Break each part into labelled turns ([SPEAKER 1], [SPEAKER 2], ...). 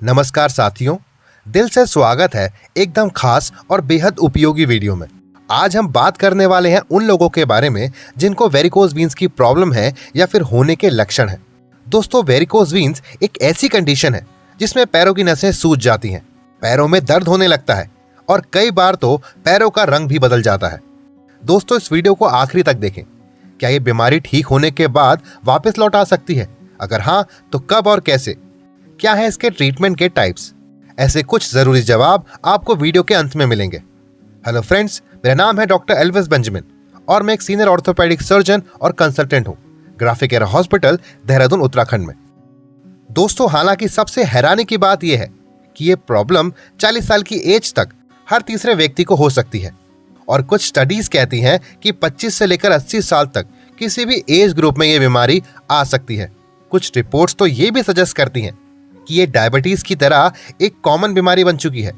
[SPEAKER 1] नमस्कार साथियों, दिल से स्वागत है एकदम खास और बेहद उपयोगी वीडियो में। आज हम बात करने वाले हैं उन लोगों के बारे में जिनको वेरिकोज वीन्स की प्रॉब्लम है या फिर होने के लक्षण हैं। दोस्तों, वेरिकोज वीन्स एक ऐसी कंडीशन है जिसमें पैरों की नसें सूज जाती हैं, पैरों में दर्द होने लगता है और कई बार तो पैरों का रंग भी बदल जाता है। दोस्तों, इस वीडियो को आखिरी तक देखें। क्या ये बीमारी ठीक होने के बाद वापस लौट आ सकती है? अगर हाँ, तो कब और कैसे? क्या है इसके ट्रीटमेंट के टाइप्स? ऐसे कुछ जरूरी जवाब आपको वीडियो के अंत में मिलेंगे। हेलो फ्रेंड्स, मेरा नाम है डॉक्टर एल्विस बेंजामिन और मैं एक सीनियर ऑर्थोपेडिक सर्जन और कंसल्टेंट हूं graphic era hospital, Dehradun, Uttarakhand में। दोस्तों, हालांकि सबसे हैरानी की बात यह है कि यह प्रॉब्लम 40 साल की एज तक हर तीसरे व्यक्ति को हो सकती है और कुछ स्टडीज कहती हैं कि 25 से लेकर 80 साल तक किसी भी एज ग्रुप में यह बीमारी आ सकती है। कुछ रिपोर्ट्स तो ये भी सजेस्ट करती हैं कि ये डायबिटीज की तरह एक कॉमन बीमारी बन चुकी है।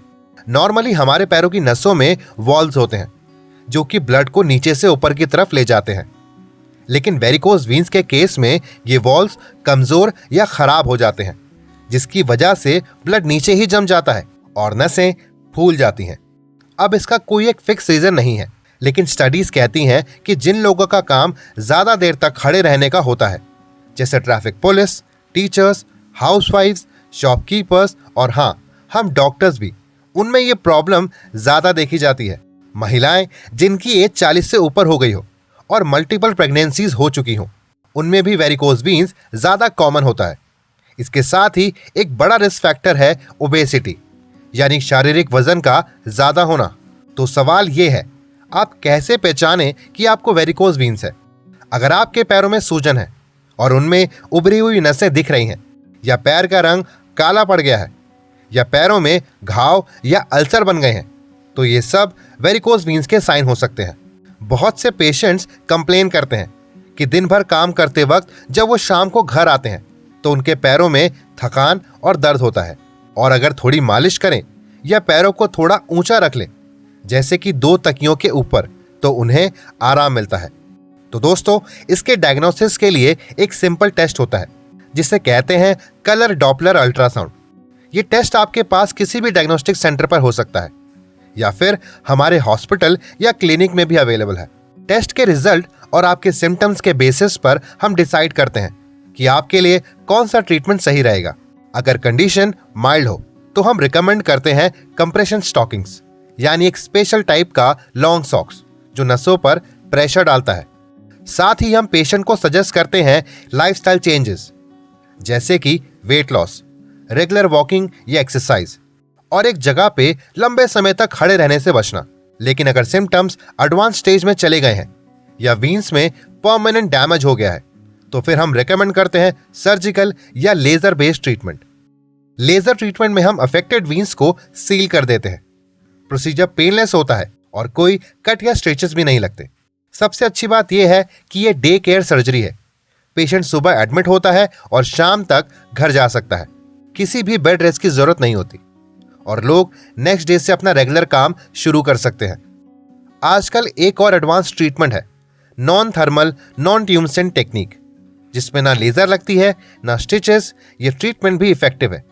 [SPEAKER 1] नॉर्मली हमारे पैरों की नसों में वॉल्व्स होते हैं जो कि ब्लड को नीचे से ऊपर की तरफ ले जाते हैं, लेकिन वेरिकोज वीन्स के केस में ये वॉल्व्स कमजोर या खराब हो जाते हैं, जिसकी वजह से ब्लड नीचे ही जम जाता है और नसें फूल जाती हैं। अब इसका कोई एक फिक्स रीजन नहीं है, लेकिन स्टडीज कहती हैं कि जिन लोगों का काम ज्यादा देर तक खड़े रहने का होता है, जैसे ट्रैफिक पुलिस, टीचर्स, हाउसवाइफ्स, शॉपकीपर्स और हाँ, हम डॉक्टर्स भी, उनमें ये प्रॉब्लम ज्यादा देखी जाती है। महिलाएं जिनकी एज 40 से ऊपर हो गई हो और मल्टीपल प्रेगनेंसीज हो चुकी हों, उनमें भी वेरिकोज वीन्स ज्यादा कॉमन होता है। इसके साथ ही एक बड़ा रिस्क फैक्टर है ओबेसिटी, यानी शारीरिक वजन का ज्यादा होना। तो सवाल ये है, आप कैसे पहचानें कि आपको वेरिकोज वीन्स है? अगर आपके पैरों में सूजन है और उनमें उभरी हुई नसें दिख रही हैं, या पैर का रंग काला पड़ गया है, या पैरों में घाव या अल्सर बन गए हैं, तो ये सब वेरिकोज वीन्स के साइन हो सकते हैं। बहुत से पेशेंट्स कंप्लेन करते हैं कि दिन भर काम करते वक्त जब वो शाम को घर आते हैं तो उनके पैरों में थकान और दर्द होता है, और अगर थोड़ी मालिश करें या पैरों को थोड़ा ऊंचा रख लें, जैसे कि 2 तकियों के ऊपर, तो उन्हें आराम मिलता है। तो दोस्तों, इसके डायग्नोसिस के लिए एक सिंपल टेस्ट होता है जिसे कहते हैं कलर डॉपलर अल्ट्रासाउंड। ये टेस्ट आपके पास किसी भी डायग्नोस्टिक सेंटर पर हो सकता है या फिर हमारे हॉस्पिटल या क्लिनिक में भी अवेलेबल है। टेस्ट के रिजल्ट और आपके सिम्टम्स के बेसिस पर हम डिसाइड करते हैं कि आपके लिए कौन सा ट्रीटमेंट सही रहेगा। अगर कंडीशन माइल्ड हो तो हम रिकमेंड करते हैं कंप्रेशन स्टॉकिंग्स, यानी एक स्पेशल टाइप का लॉन्ग सॉक्स जो नसों पर प्रेशर डालता है। साथ ही हम पेशेंट को सजेस्ट करते हैं लाइफस्टाइल चेंजेस, जैसे कि वेट लॉस, रेगुलर वॉकिंग या एक्सरसाइज, और एक जगह पे लंबे समय तक खड़े रहने से बचना। लेकिन अगर सिम्टम्स एडवांस स्टेज में चले गए हैं या वीन्स में परमानेंट डैमेज हो गया है, तो फिर हम रेकमेंड करते हैं सर्जिकल या laser based treatment. Laser treatment में हम अफेक्टेड वीन्स को सील कर देते हैं। प्रोसीजर पेनलेस होता है और कोई कट या स्ट्रेचेस भी नहीं लगते। सबसे अच्छी बात यह है कि यह डे केयर सर्जरी है। पेशेंट सुबह एडमिट होता है और शाम तक घर जा सकता है। किसी भी बेड रेस्ट की जरूरत नहीं होती और लोग नेक्स्ट डे से अपना रेगुलर काम शुरू कर सकते हैं। आजकल एक और एडवांस ट्रीटमेंट है, नॉन थर्मल नॉन ट्यूमसेंट टेक्निक, जिसमें ना लेजर लगती है ना स्टिचेस। ये ट्रीटमेंट भी इफेक्टिव है,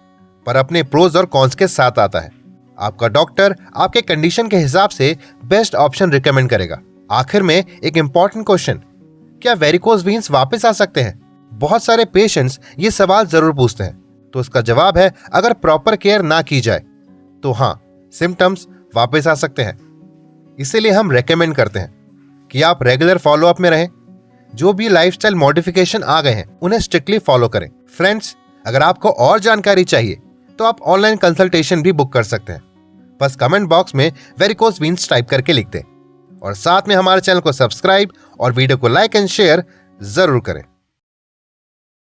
[SPEAKER 1] पर अपने प्रोज और कॉन्स के साथ आता है। आपका डॉक्टर आपके कंडीशन के हिसाब से बेस्ट ऑप्शन रिकमेंड करेगा। आखिर में एक इंपॉर्टेंट क्वेश्चन, क्या वेरिकोज वीन्स वापस आ सकते हैं? बहुत सारे पेशेंट्स ये सवाल जरूर पूछते हैं, तो इसका जवाब है, अगर प्रॉपर केयर ना की जाए तो हाँ, सिम्टम्स वापस आ सकते हैं। इसीलिए हम रेकमेंड करते हैं कि आप रेगुलर फॉलोअप में रहें। जो भी लाइफस्टाइल मॉडिफिकेशन आ गए हैं उन्हें स्ट्रिक्टली फॉलो करें। फ्रेंड्स, अगर आपको और जानकारी चाहिए तो आप ऑनलाइन कंसल्टेशन भी बुक कर सकते हैं। बस कमेंट बॉक्स में वेरिकोज वीन्स टाइप करके लिख दें और साथ में हमारे चैनल को सब्सक्राइब और वीडियो को लाइक एंड शेयर जरूर करें।